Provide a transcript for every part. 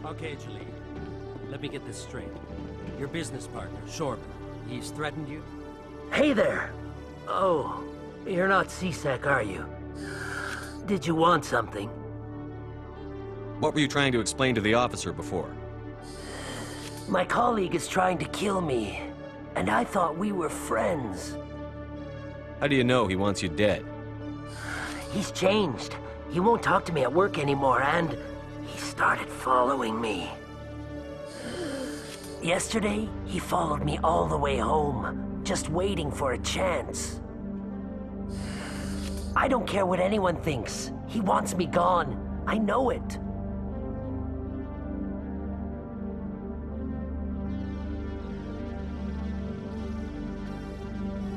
Okay, Jalil. Let me get this straight. Your business partner, Shorban, he's threatened you? Hey there! Oh, you're not C-Sec, are you? Did you want something? What were you trying to explain to the officer before? My colleague is trying to kill me, and I thought we were friends. How do you know he wants you dead? He's changed. He won't talk to me at work anymore, and he started following me. Yesterday, he followed me all the way home, just waiting for a chance. I don't care what anyone thinks. He wants me gone. I know it.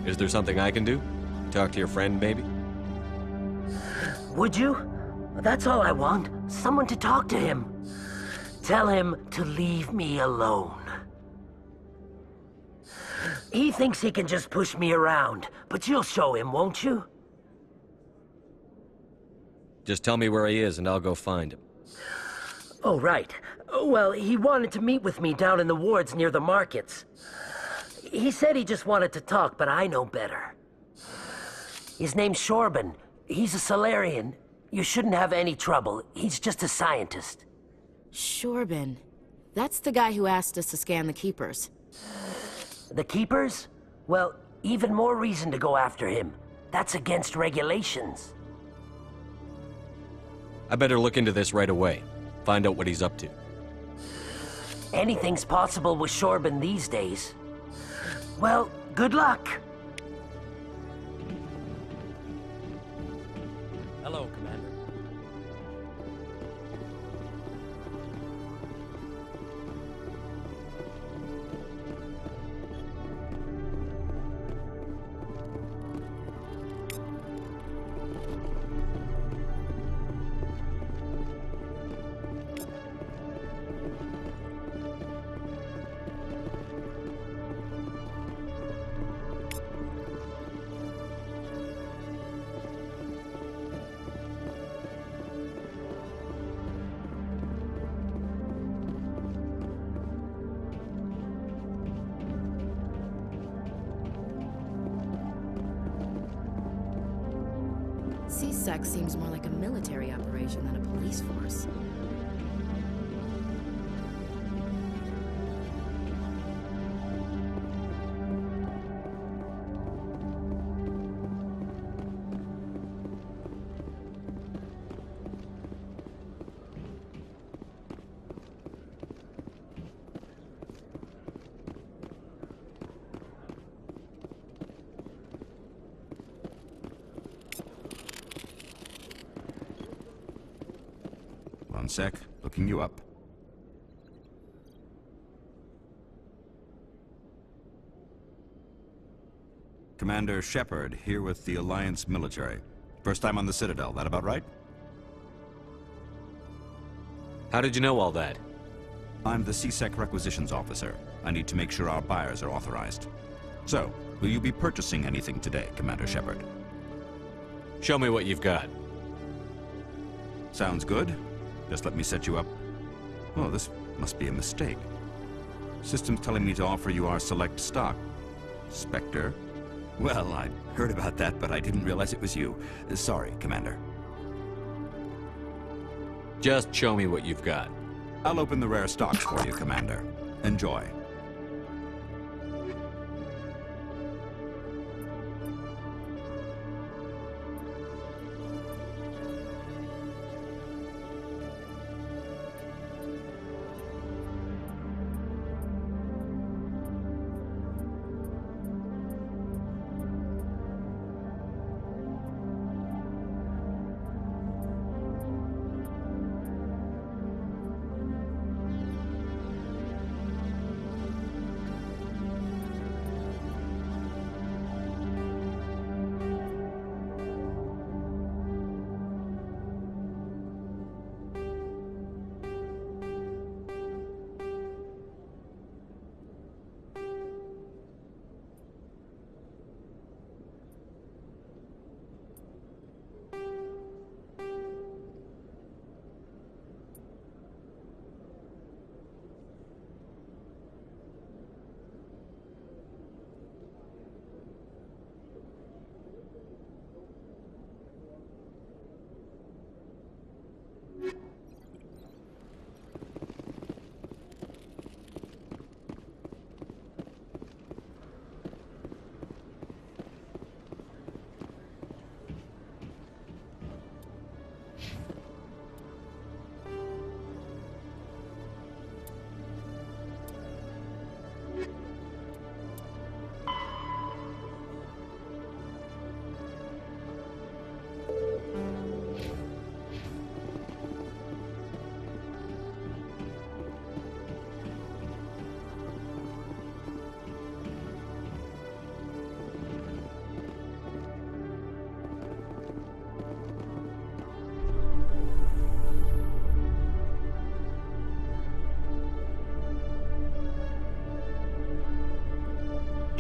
Is there something I can do? Talk to your friend, maybe? Would you? That's all I want. Someone to talk to him. Tell him to leave me alone. He thinks he can just push me around, but you'll show him, won't you? Just tell me where he is and I'll go find him. Oh, right. Well, he wanted to meet with me down in the wards near the markets. He said he just wanted to talk, but I know better. His name's Shorban. He's a Solarian. You shouldn't have any trouble. He's just a scientist. Shorban. That's the guy who asked us to scan the Keepers. The Keepers? Well, even more reason to go after him. That's against regulations. I better look into this right away. Find out what he's up to. Anything's possible with Shorban these days. Well, good luck. Hello, Commander. C-Sec seems more like a military operation than a police force. One sec, looking you up. Commander Shepard, here with the Alliance military. First time on the Citadel, that about right? How did you know all that? I'm the C-Sec requisitions officer. I need to make sure our buyers are authorized. So, will you be purchasing anything today, Commander Shepard? Show me what you've got. Sounds good. Just let me set you up. Oh, this must be a mistake. System's telling me to offer you our select stock. Spectre? Well, I heard about that, but I didn't realize it was you. Sorry, Commander. Just show me what you've got. I'll open the rare stocks for you, Commander. Enjoy.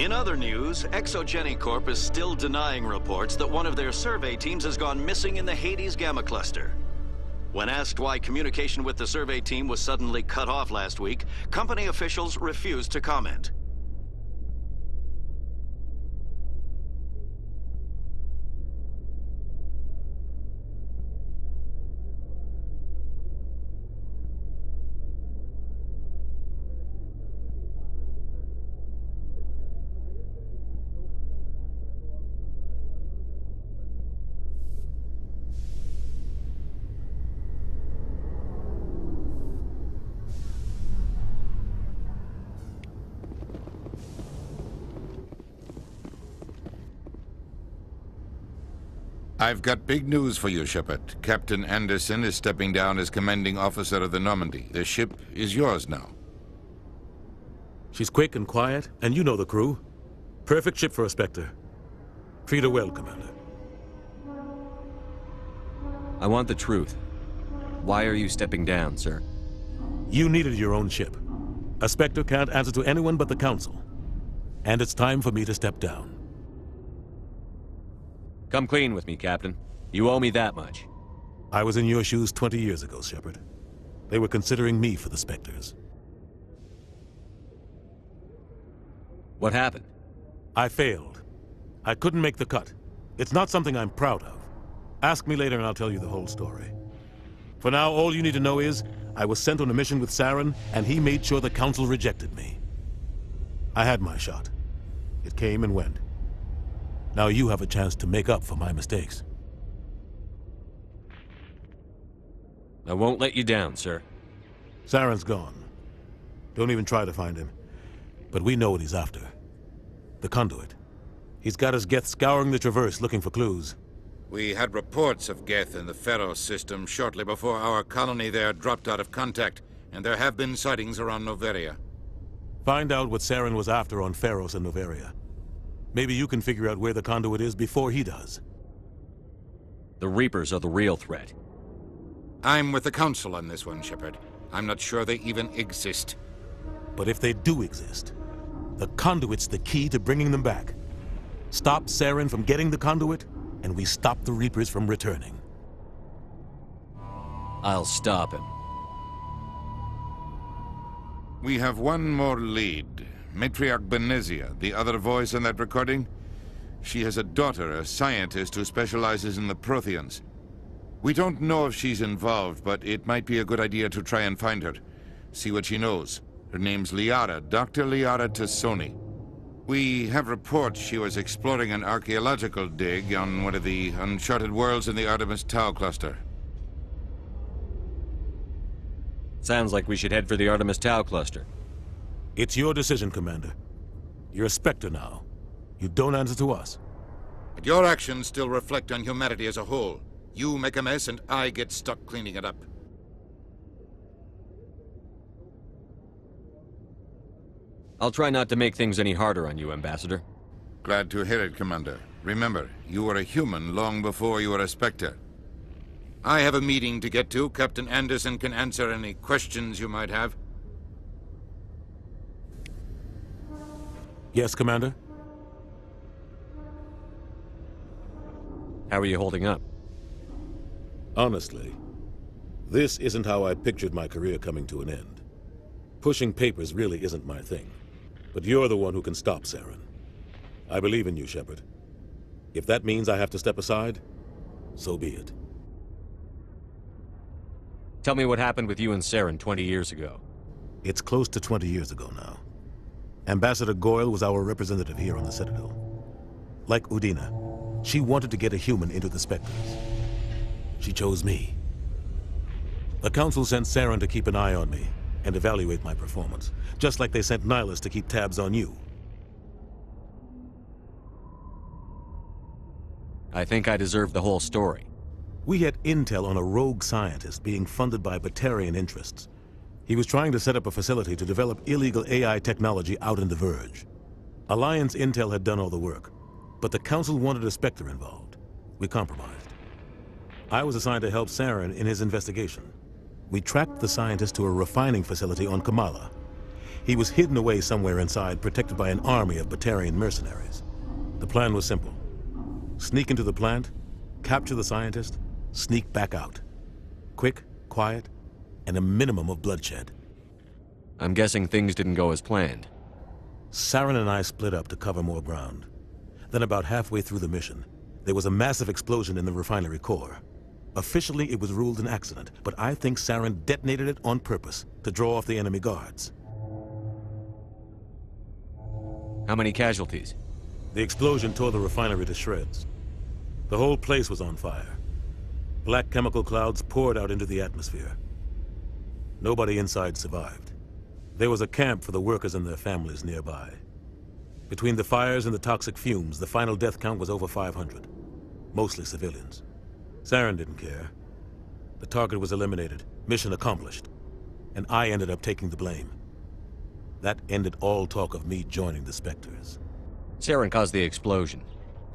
In other news, Exogeny Corp is still denying reports that one of their survey teams has gone missing in the Hades Gamma Cluster. When asked why communication with the survey team was suddenly cut off last week, company officials refused to comment. I've got big news for you, Shepard. Captain Anderson is stepping down as commanding officer of the Normandy. The ship is yours now. She's quick and quiet, and you know the crew. Perfect ship for a Spectre. Treat her well, Commander. I want the truth. Why are you stepping down, sir? You needed your own ship. A Spectre can't answer to anyone but the Council. And it's time for me to step down. Come clean with me, Captain. You owe me that much. I was in your shoes 20 years ago, Shepard. They were considering me for the Spectres. What happened? I failed. I couldn't make the cut. It's not something I'm proud of. Ask me later and I'll tell you the whole story. For now, all you need to know is, I was sent on a mission with Saren, and he made sure the Council rejected me. I had my shot. It came and went. Now you have a chance to make up for my mistakes. I won't let you down, sir. Saren's gone. Don't even try to find him. But we know what he's after. The conduit. He's got his Geth scouring the Traverse looking for clues. We had reports of Geth in the Pharaoh system shortly before our colony there dropped out of contact, and there have been sightings around Noveria. Find out what Saren was after on Pharos and Noveria. Maybe you can figure out where the conduit is before he does. The Reapers are the real threat. I'm with the Council on this one, Shepard. I'm not sure they even exist. But if they do exist, the conduit's the key to bringing them back. Stop Saren from getting the conduit, and we stop the Reapers from returning. I'll stop him. We have one more lead. Matriarch Benezia, the other voice in that recording. She has a daughter, a scientist who specializes in the Protheans. We don't know if she's involved, but it might be a good idea to try and find her. See what she knows. Her name's Liara, Dr. Liara Tassoni. We have reports she was exploring an archaeological dig on one of the uncharted worlds in the Artemis Tau cluster. Sounds like we should head for the Artemis Tau cluster. It's your decision, Commander. You're a Spectre now. You don't answer to us. But your actions still reflect on humanity as a whole. You make a mess and I get stuck cleaning it up. I'll try not to make things any harder on you, Ambassador. Glad to hear it, Commander. Remember, you were a human long before you were a Spectre. I have a meeting to get to. Captain Anderson can answer any questions you might have. Yes, Commander? How are you holding up? Honestly, this isn't how I pictured my career coming to an end. Pushing papers really isn't my thing. But you're the one who can stop Saren. I believe in you, Shepard. If that means I have to step aside, so be it. Tell me what happened with you and Saren 20 years ago. It's close to 20 years ago now. Ambassador Goyle was our representative here on the Citadel. Like Udina, she wanted to get a human into the Spectres. She chose me. The Council sent Saren to keep an eye on me and evaluate my performance, just like they sent Nihilus to keep tabs on you. I think I deserve the whole story. We had intel on a rogue scientist being funded by Batarian interests. He was trying to set up a facility to develop illegal AI technology out in the Verge. Alliance intel had done all the work, but the Council wanted a Spectre involved. We compromised. I was assigned to help Saren in his investigation. We tracked the scientist to a refining facility on Kamala. He was hidden away somewhere inside, protected by an army of Batarian mercenaries. The plan was simple. Sneak into the plant, capture the scientist, sneak back out. Quick, quiet, and a minimum of bloodshed. I'm guessing things didn't go as planned. Saren and I split up to cover more ground. Then about halfway through the mission, there was a massive explosion in the refinery core. Officially, it was ruled an accident, but I think Saren detonated it on purpose to draw off the enemy guards. How many casualties? The explosion tore the refinery to shreds. The whole place was on fire. Black chemical clouds poured out into the atmosphere. Nobody inside survived. There was a camp for the workers and their families nearby. Between the fires and the toxic fumes, the final death count was over 500. Mostly civilians. Saren didn't care. The target was eliminated, mission accomplished. And I ended up taking the blame. That ended all talk of me joining the Spectres. Saren caused the explosion.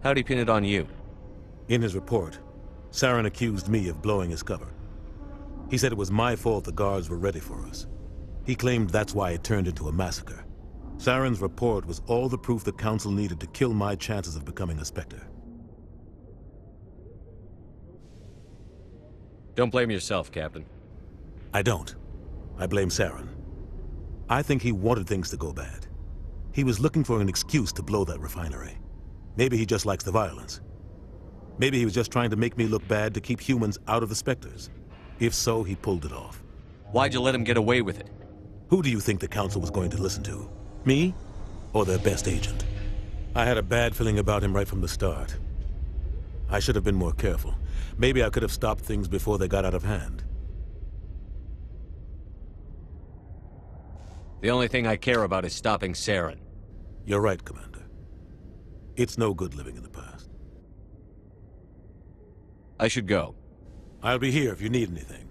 How'd he pin it on you? In his report, Saren accused me of blowing his cover. He said it was my fault the guards were ready for us. He claimed that's why it turned into a massacre. Saren's report was all the proof the Council needed to kill my chances of becoming a Spectre. Don't blame yourself, Captain. I don't. I blame Saren. I think he wanted things to go bad. He was looking for an excuse to blow that refinery. Maybe he just likes the violence. Maybe he was just trying to make me look bad to keep humans out of the Spectres. If so, he pulled it off. Why'd you let him get away with it? Who do you think the Council was going to listen to? Me? Or their best agent? I had a bad feeling about him right from the start. I should have been more careful. Maybe I could have stopped things before they got out of hand. The only thing I care about is stopping Saren. You're right, Commander. It's no good living in the past. I should go. I'll be here if you need anything.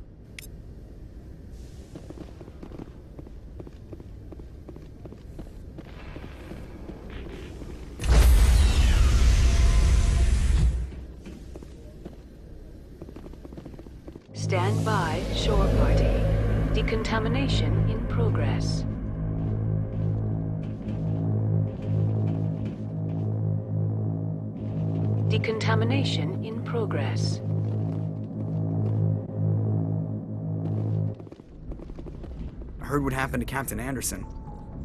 Stand by, shore party. Decontamination in progress. Decontamination in progress. I heard what happened to Captain Anderson.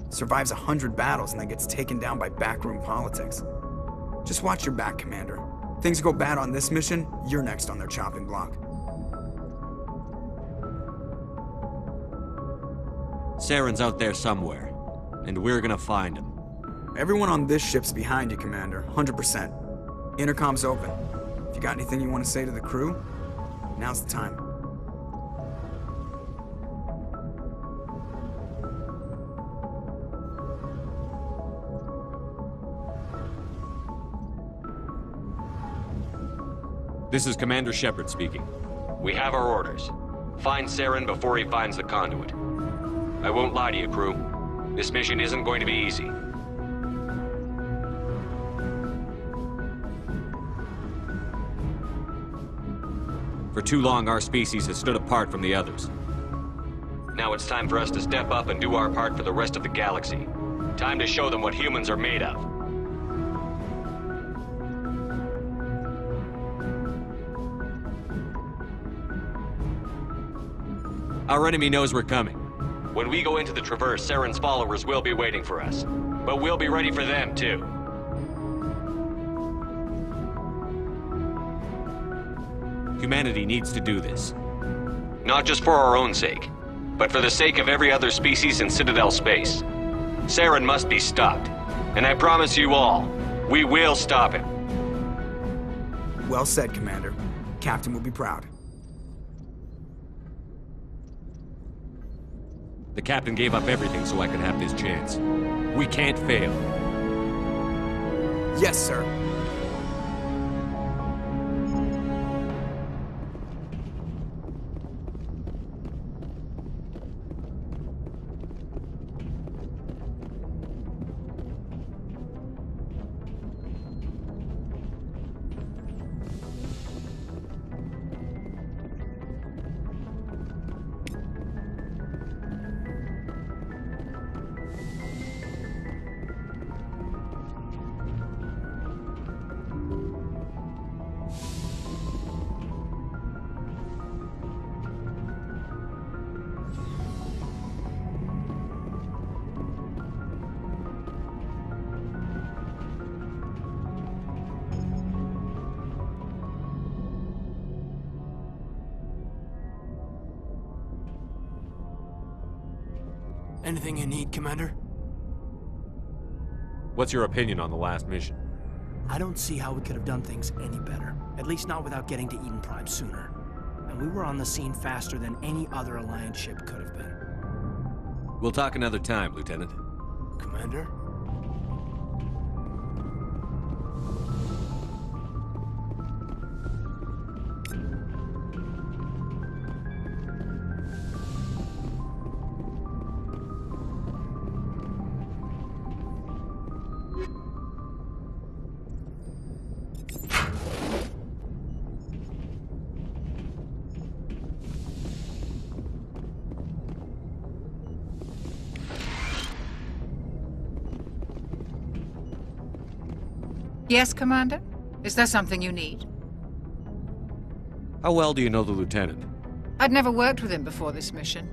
Survives 100 battles and then gets taken down by backroom politics. Just watch your back, Commander. Things go bad on this mission, you're next on their chopping block. Saren's out there somewhere, and we're gonna find him. Everyone on this ship's behind you, Commander, 100%. Intercom's open. If you got anything you want to say to the crew, now's the time. This is Commander Shepard speaking. We have our orders. Find Saren before he finds the conduit. I won't lie to you, crew. This mission isn't going to be easy. For too long, our species has stood apart from the others. Now it's time for us to step up and do our part for the rest of the galaxy. Time to show them what humans are made of. Our enemy knows we're coming. When we go into the Traverse, Saren's followers will be waiting for us. But we'll be ready for them, too. Humanity needs to do this. Not just for our own sake, but for the sake of every other species in Citadel space. Saren must be stopped. And I promise you all, we will stop him. Well said, Commander. Captain will be proud. The captain gave up everything so I could have this chance. We can't fail. Yes, sir. Anything you need, Commander? What's your opinion on the last mission? I don't see how we could have done things any better. At least not without getting to Eden Prime sooner. And we were on the scene faster than any other Alliance ship could have been. We'll talk another time, Lieutenant. Commander? Yes, Commander? Is there something you need? How well do you know the Lieutenant? I'd never worked with him before this mission.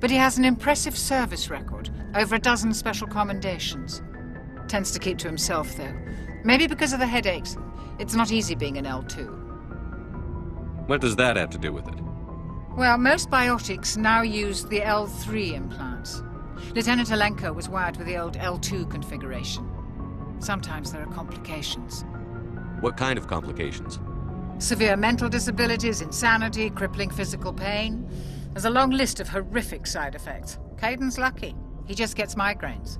But he has an impressive service record, over a dozen special commendations. Tends to keep to himself, though. Maybe because of the headaches. It's not easy being an L2. What does that have to do with it? Well, most biotics now use the L3 implants. Lieutenant Alenko was wired with the old L2 configuration. Sometimes there are complications. What kind of complications? Severe mental disabilities, insanity, crippling physical pain. There's a long list of horrific side effects. Caden's lucky. He just gets migraines.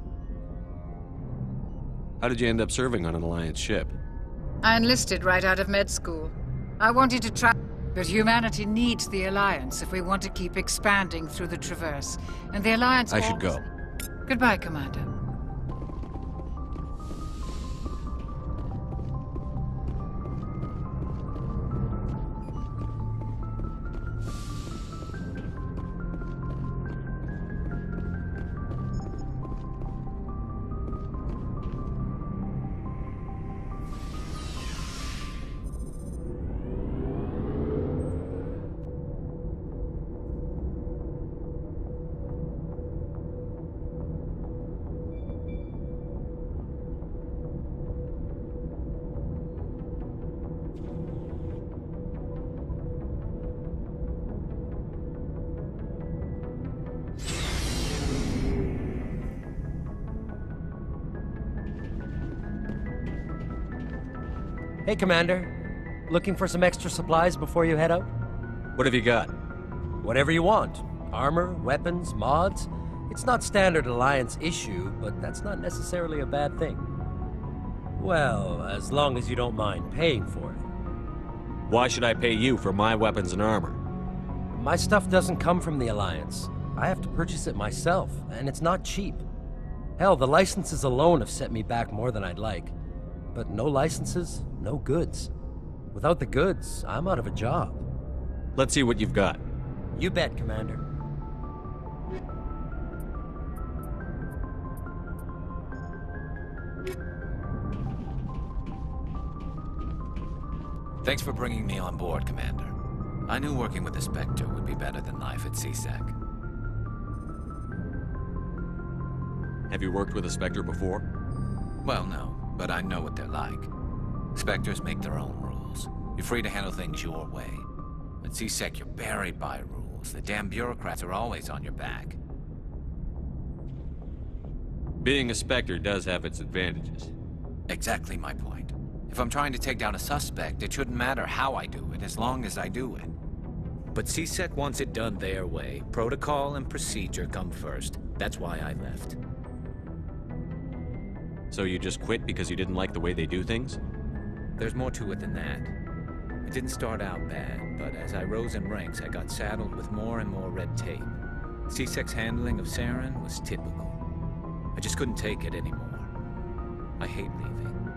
How did you end up serving on an Alliance ship? I enlisted right out of med school. I wanted to try, but humanity needs the Alliance if we want to keep expanding through the Traverse. And the Alliance... I should go. Goodbye, Commander. Hey, Commander. Looking for some extra supplies before you head out? What have you got? Whatever you want. Armor, weapons, mods. It's not standard Alliance issue, but that's not necessarily a bad thing. Well, as long as you don't mind paying for it. Why should I pay you for my weapons and armor? My stuff doesn't come from the Alliance. I have to purchase it myself, and it's not cheap. Hell, the licenses alone have set me back more than I'd like. But no licenses, no goods. Without the goods, I'm out of a job. Let's see what you've got. You bet, Commander. Thanks for bringing me on board, Commander. I knew working with the Spectre would be better than life at CSEC. Have you worked with a Spectre before? Well, no. But I know what they're like. Spectres make their own rules. You're free to handle things your way. At CSEC, you're buried by rules. The damn bureaucrats are always on your back. Being a Spectre does have its advantages. Exactly my point. If I'm trying to take down a suspect, it shouldn't matter how I do it, as long as I do it. But CSEC wants it done their way. Protocol and procedure come first. That's why I left. So you just quit because you didn't like the way they do things? There's more to it than that. It didn't start out bad, but as I rose in ranks, I got saddled with more and more red tape. CSEC's handling of Saren was typical. I just couldn't take it anymore. I hate leaving.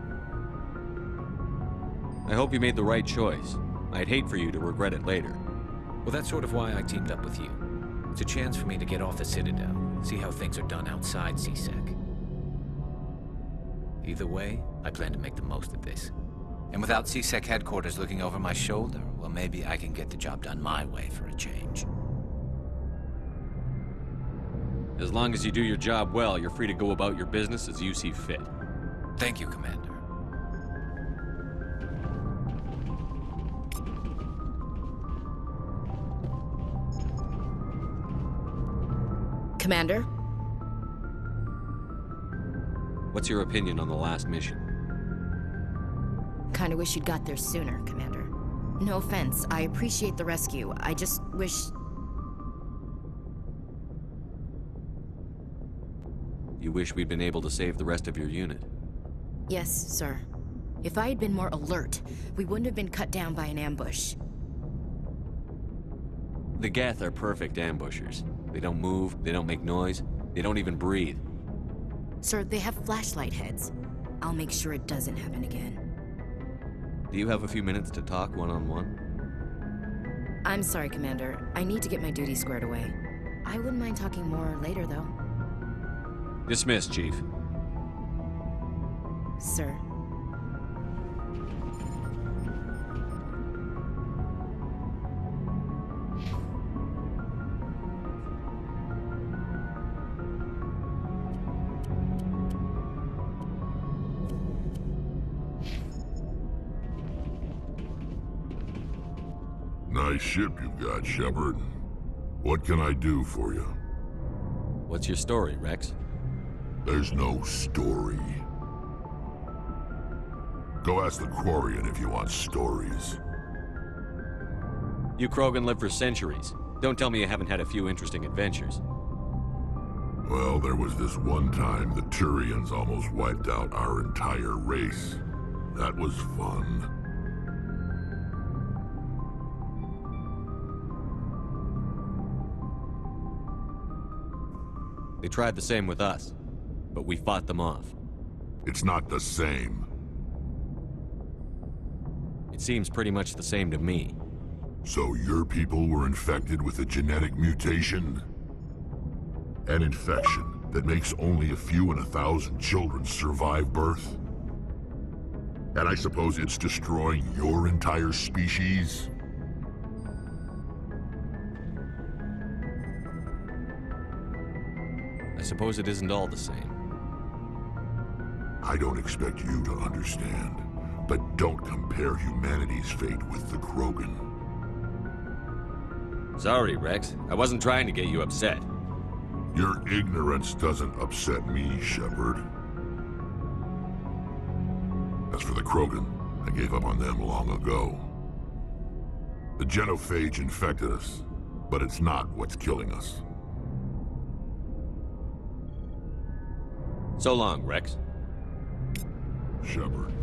I hope you made the right choice. I'd hate for you to regret it later. Well, that's sort of why I teamed up with you. It's a chance for me to get off the Citadel, see how things are done outside CSEC. Either way, I plan to make the most of this. And without CSEC headquarters looking over my shoulder, well, maybe I can get the job done my way for a change. As long as you do your job well, you're free to go about your business as you see fit. Thank you, Commander. Commander, What's your opinion on the last mission? Kinda wish you'd got there sooner, Commander. No offense, I appreciate the rescue. I just wish... You wish we'd been able to save the rest of your unit? Yes, sir. If I had been more alert, we wouldn't have been cut down by an ambush. The Geth are perfect ambushers. They don't move, they don't make noise, they don't even breathe. Sir, they have flashlight heads. I'll make sure it doesn't happen again. Do you have a few minutes to talk one-on-one? I'm sorry, Commander. I need to get my duty squared away. I wouldn't mind talking more later, though. Dismissed, Chief. Sir. Nice ship you've got, Shepard. What can I do for you? What's your story, Rex? There's no story. Go ask the Quarian if you want stories. You Krogan live for centuries. Don't tell me you haven't had a few interesting adventures. Well, there was this one time the Turians almost wiped out our entire race. That was fun. They tried the same with us, but we fought them off. It's not the same. It seems pretty much the same to me. So your people were infected with a genetic mutation? An infection that makes only a few in 1,000 children survive birth? And I suppose it's destroying your entire species? I suppose it isn't all the same. I don't expect you to understand, but don't compare humanity's fate with the Krogan. Sorry, Rex. I wasn't trying to get you upset. Your ignorance doesn't upset me, Shepard. As for the Krogan, I gave up on them long ago. The genophage infected us, but it's not what's killing us. So long, Rex. Shepard.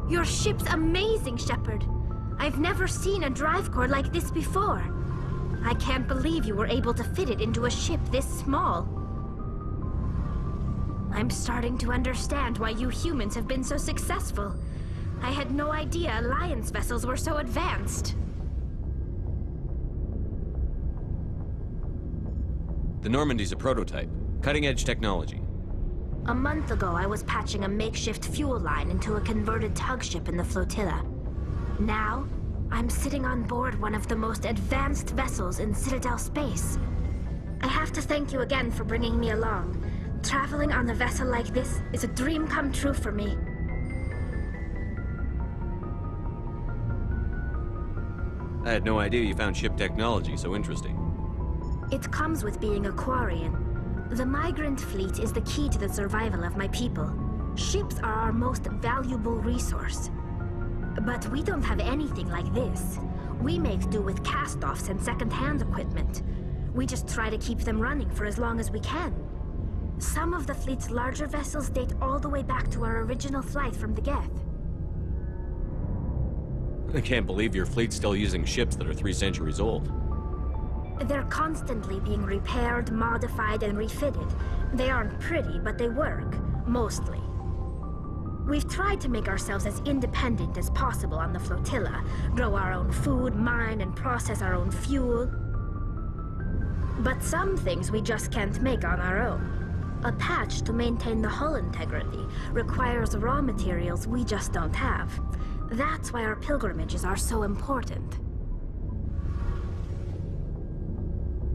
Your ship's amazing, Shepard. I've never seen a drive core like this before. I can't believe you were able to fit it into a ship this small. I'm starting to understand why you humans have been so successful. I had no idea Alliance vessels were so advanced. The Normandy's a prototype. Cutting-edge technology. A month ago, I was patching a makeshift fuel line into a converted tug ship in the flotilla. Now, I'm sitting on board one of the most advanced vessels in Citadel space. I have to thank you again for bringing me along. Traveling on a vessel like this is a dream come true for me. I had no idea you found ship technology so interesting. It comes with being a Quarian. The migrant fleet is the key to the survival of my people. Ships are our most valuable resource. But we don't have anything like this. We make do with cast-offs and second-hand equipment. We just try to keep them running for as long as we can. Some of the fleet's larger vessels date all the way back to our original flight from the Geth. I can't believe your fleet's still using ships that are 3 centuries old. They're constantly being repaired, modified, and refitted. They aren't pretty, but they work. Mostly. We've tried to make ourselves as independent as possible on the flotilla. Grow our own food, mine, and process our own fuel. But some things we just can't make on our own. A patch to maintain the hull integrity requires raw materials we just don't have. That's why our pilgrimages are so important.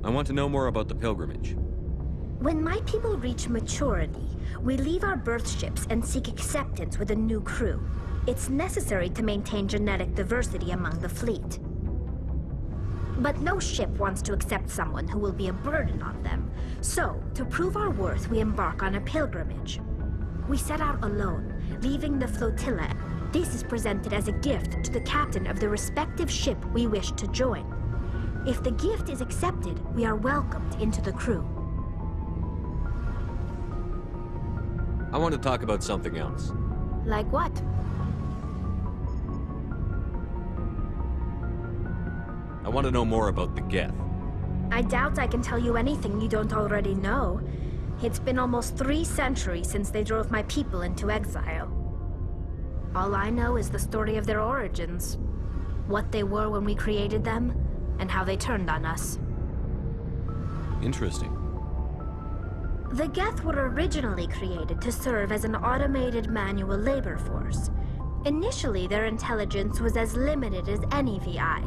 I want to know more about the pilgrimage. When my people reach maturity, we leave our birth ships and seek acceptance with a new crew. It's necessary to maintain genetic diversity among the fleet. But no ship wants to accept someone who will be a burden on them. So, to prove our worth, we embark on a pilgrimage. We set out alone, leaving the flotilla. This is presented as a gift to the captain of the respective ship we wish to join. If the gift is accepted, we are welcomed into the crew. I want to talk about something else. Like what? I want to know more about the Geth. I doubt I can tell you anything you don't already know. It's been almost 3 centuries since they drove my people into exile. All I know is the story of their origins. What they were when we created them, and how they turned on us. Interesting. The Geth were originally created to serve as an automated manual labor force. Initially, their intelligence was as limited as any VI.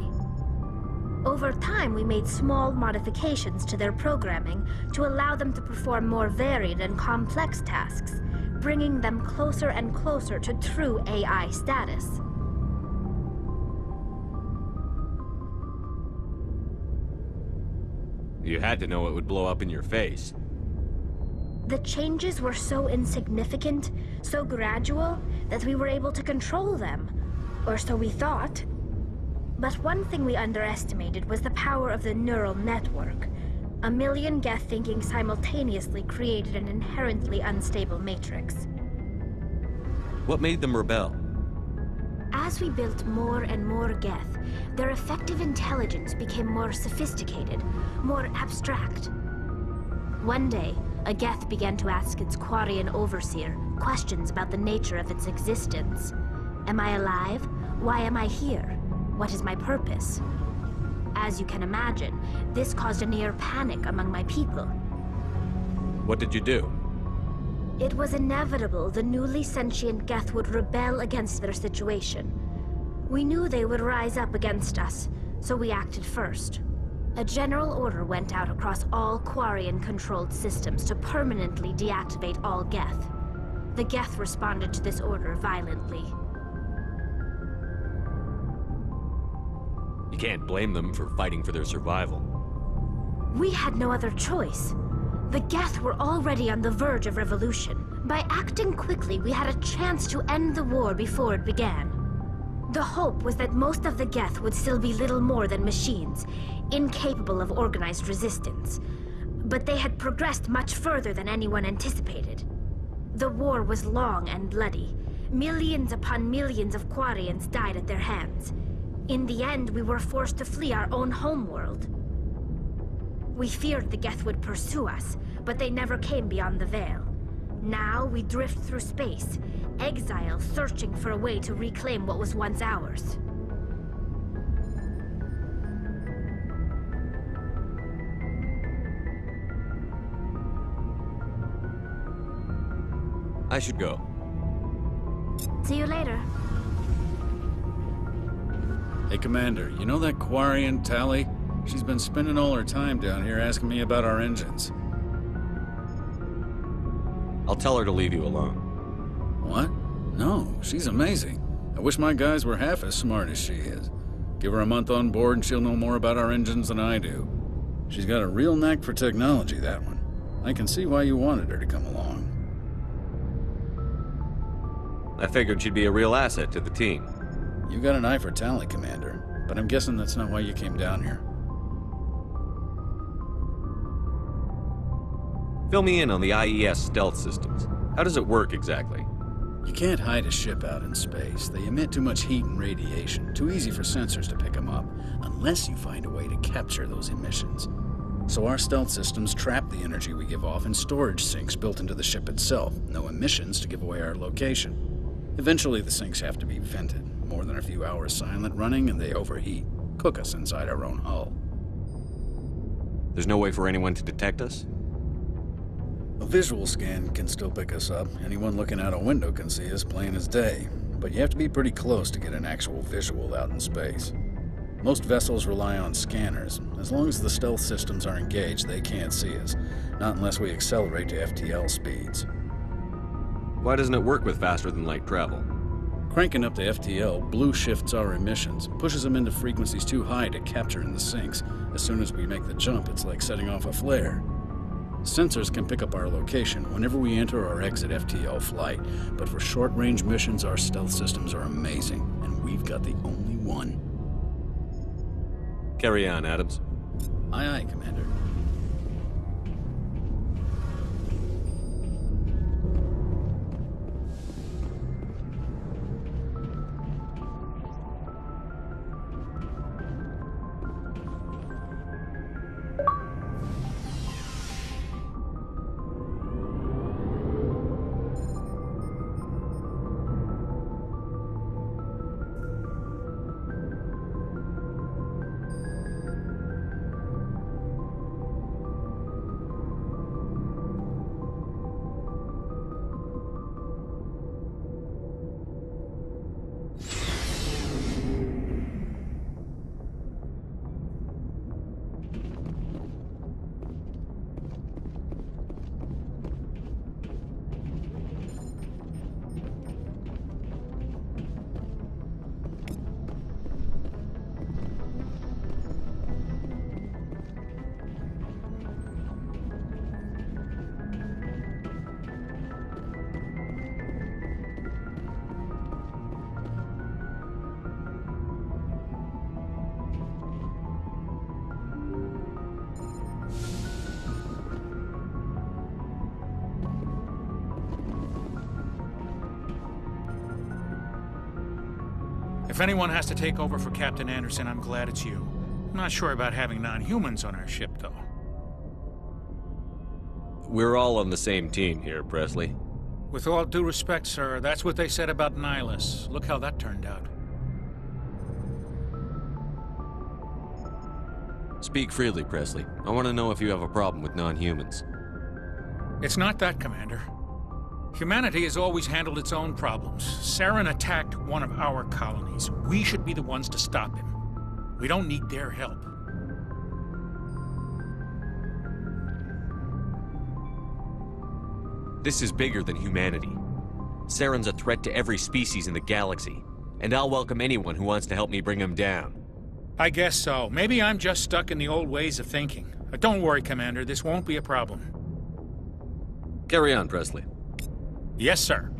Over time, we made small modifications to their programming to allow them to perform more varied and complex tasks, bringing them closer and closer to true AI status. You had to know it would blow up in your face. The changes were so insignificant, so gradual, that we were able to control them. Or so we thought. But one thing we underestimated was the power of the neural network. 1 million Geth thinking simultaneously created an inherently unstable matrix. What made them rebel? As we built more and more Geth, their effective intelligence became more sophisticated, more abstract. One day, a Geth began to ask its Quarian overseer questions about the nature of its existence. Am I alive? Why am I here? What is my purpose? As you can imagine, this caused a near panic among my people. What did you do? It was inevitable the newly sentient Geth would rebel against their situation. We knew they would rise up against us, so we acted first. A general order went out across all Quarian-controlled systems to permanently deactivate all Geth. The Geth responded to this order violently. You can't blame them for fighting for their survival. We had no other choice. The Geth were already on the verge of revolution. By acting quickly, we had a chance to end the war before it began. The hope was that most of the Geth would still be little more than machines, incapable of organized resistance. But they had progressed much further than anyone anticipated. The war was long and bloody. Millions upon millions of Quarians died at their hands. In the end, we were forced to flee our own homeworld. We feared the Geth would pursue us, but they never came beyond the Veil. Now we drift through space, exile searching for a way to reclaim what was once ours. I should go. See you later. Hey, Commander, you know that Quarian, Tally? She's been spending all her time down here asking me about our engines. I'll tell her to leave you alone. What? No, she's amazing. I wish my guys were half as smart as she is. Give her a month on board and she'll know more about our engines than I do. She's got a real knack for technology, that one. I can see why you wanted her to come along. I figured she'd be a real asset to the team. You got an eye for talent, Commander, but I'm guessing that's not why you came down here. Fill me in on the IES stealth systems. How does it work exactly? You can't hide a ship out in space. They emit too much heat and radiation. Too easy for sensors to pick them up, unless you find a way to capture those emissions. So our stealth systems trap the energy we give off in storage sinks built into the ship itself. No emissions to give away our location. Eventually the sinks have to be vented. More than a few hours silent running and they overheat. Cook us inside our own hull. There's no way for anyone to detect us? A visual scan can still pick us up. Anyone looking out a window can see us plain as day. But you have to be pretty close to get an actual visual out in space. Most vessels rely on scanners. As long as the stealth systems are engaged, they can't see us. Not unless we accelerate to FTL speeds. Why doesn't it work with faster-than-light travel? Cranking up to FTL blue shifts our emissions, pushes them into frequencies too high to capture in the sinks. As soon as we make the jump, it's like setting off a flare. Sensors can pick up our location whenever we enter or exit FTL flight, but for short-range missions, our stealth systems are amazing, and we've got the only one. Carry on, Adams. Aye, aye, Commander. If anyone has to take over for Captain Anderson, I'm glad it's you. I'm not sure about having non-humans on our ship, though. We're all on the same team here, Presley. With all due respect, sir, that's what they said about Nihilus. Look how that turned out. Speak freely, Presley. I want to know if you have a problem with non-humans. It's not that, Commander. Humanity has always handled its own problems. Saren attacked one of our colonies. We should be the ones to stop him. We don't need their help. This is bigger than humanity. Saren's a threat to every species in the galaxy, and I'll welcome anyone who wants to help me bring him down. I guess so. Maybe I'm just stuck in the old ways of thinking. But don't worry, Commander. This won't be a problem. Carry on, Presley. Yes, sir.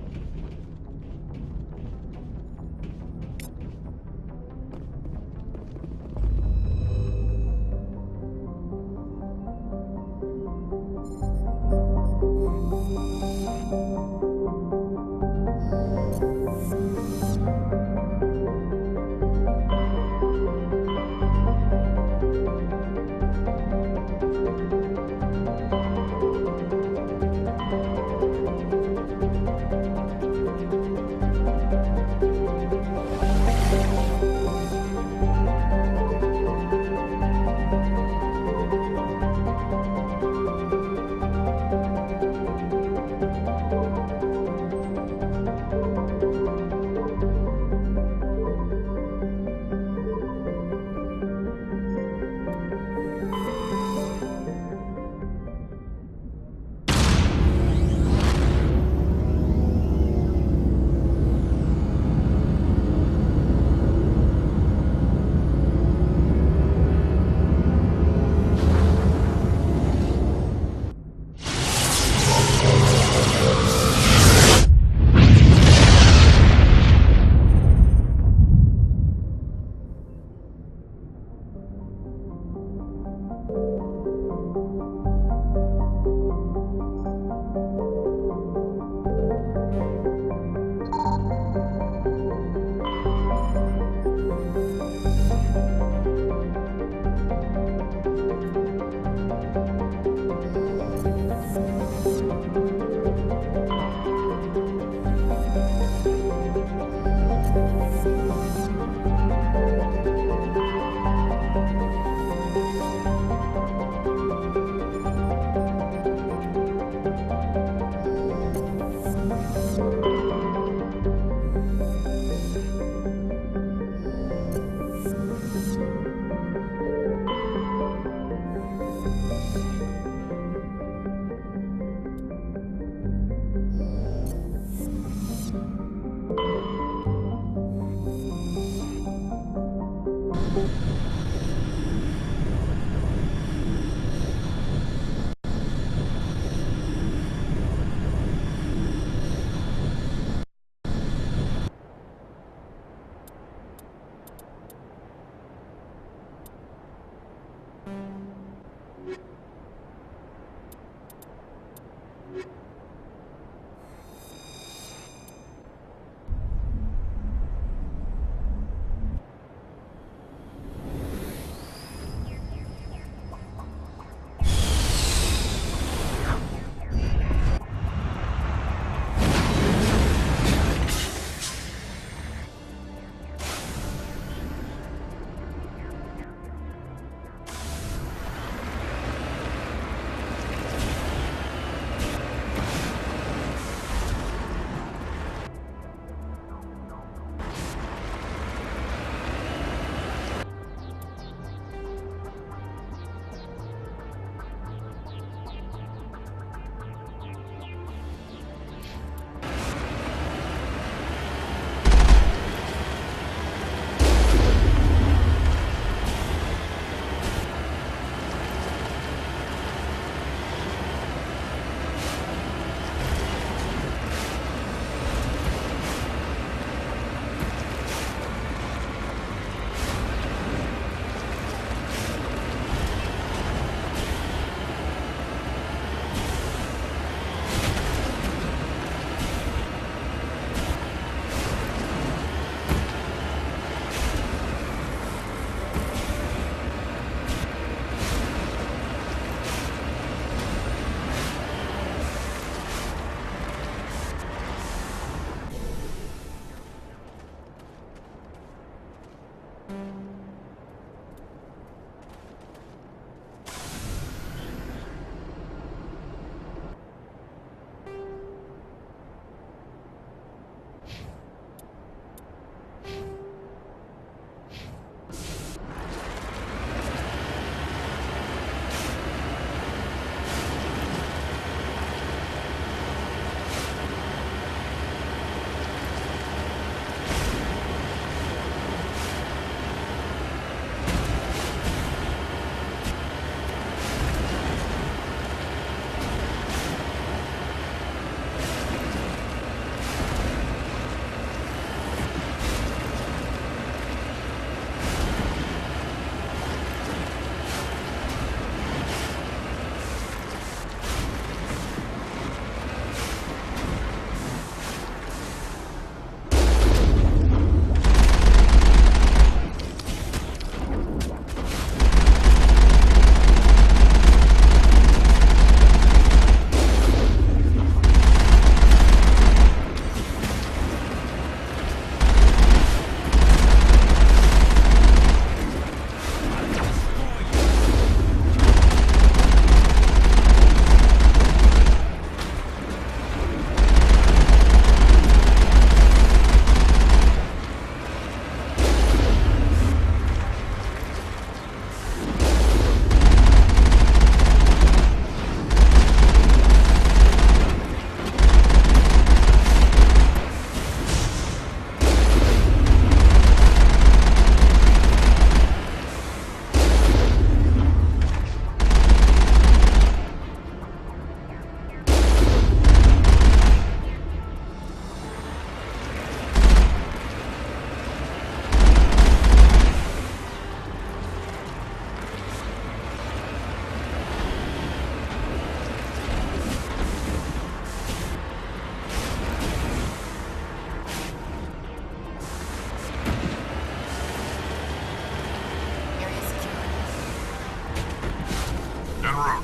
truck!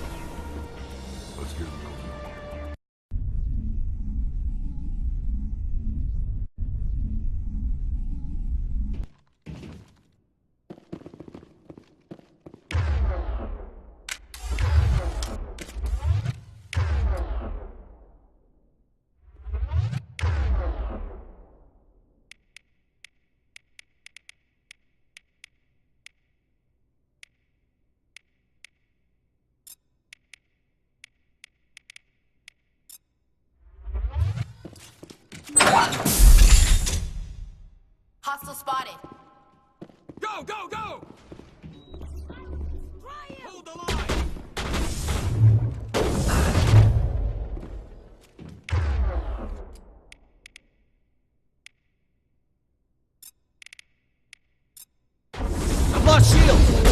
Let's get moving. Hostile spotted. Go, go, go! Hold the line! I've lost shield!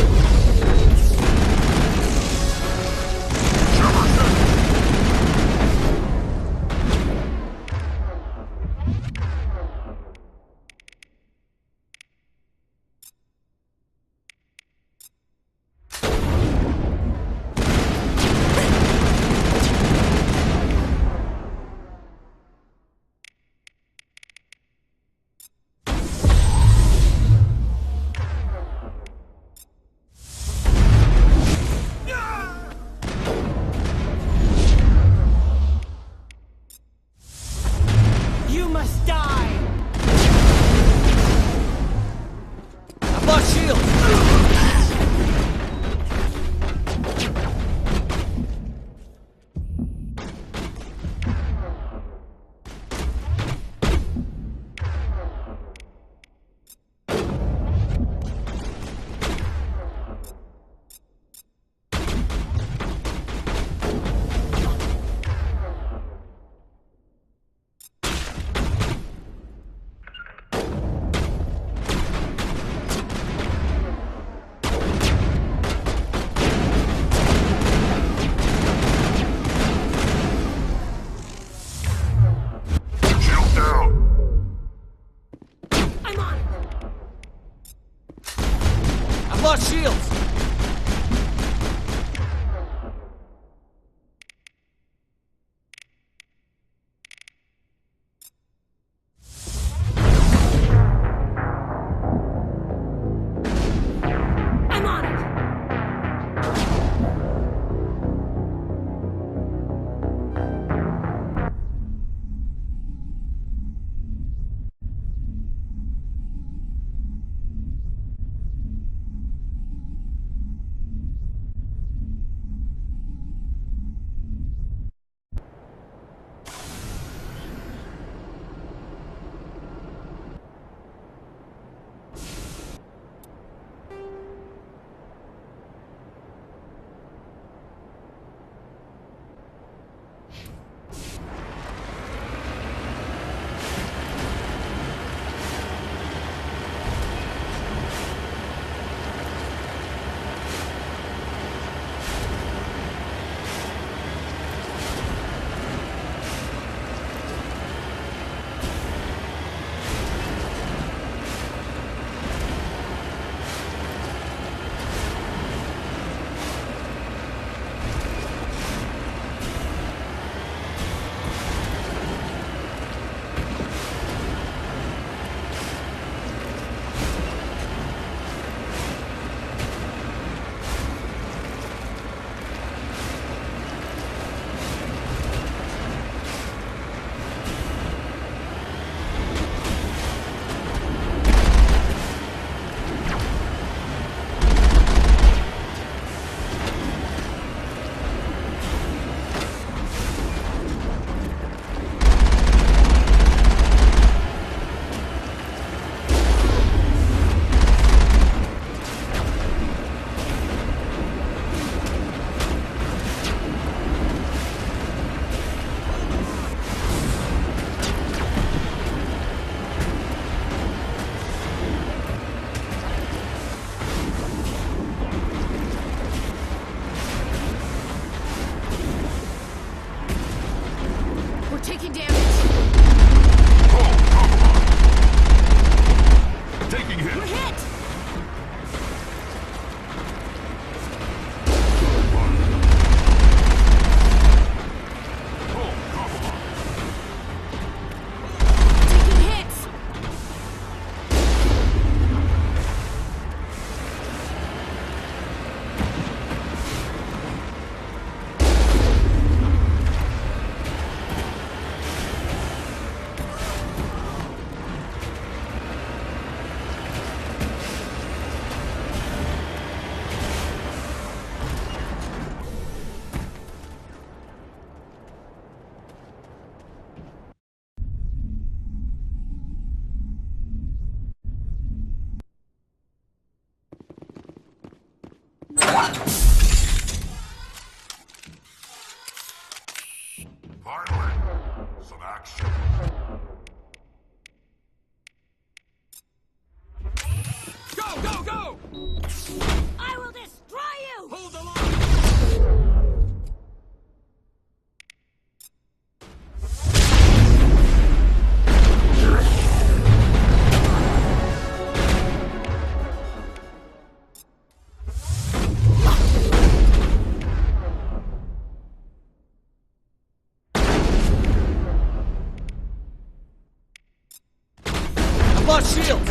Lost shields!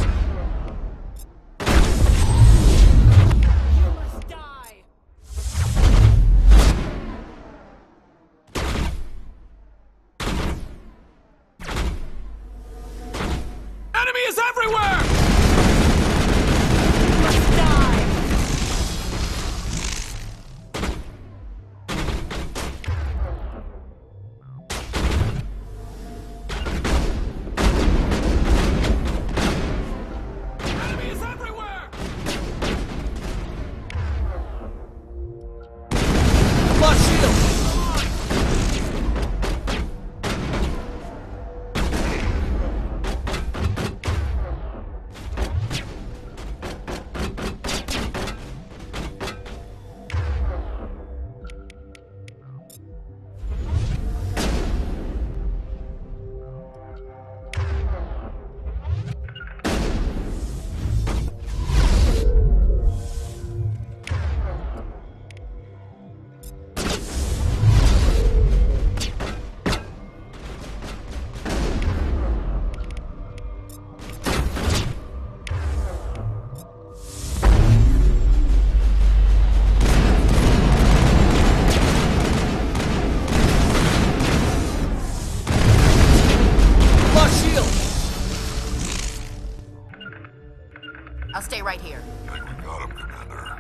Enemy is everywhere! Enemy is everywhere! Lost shields! Lost shields! I'll stay right here. Think we got him, Commander.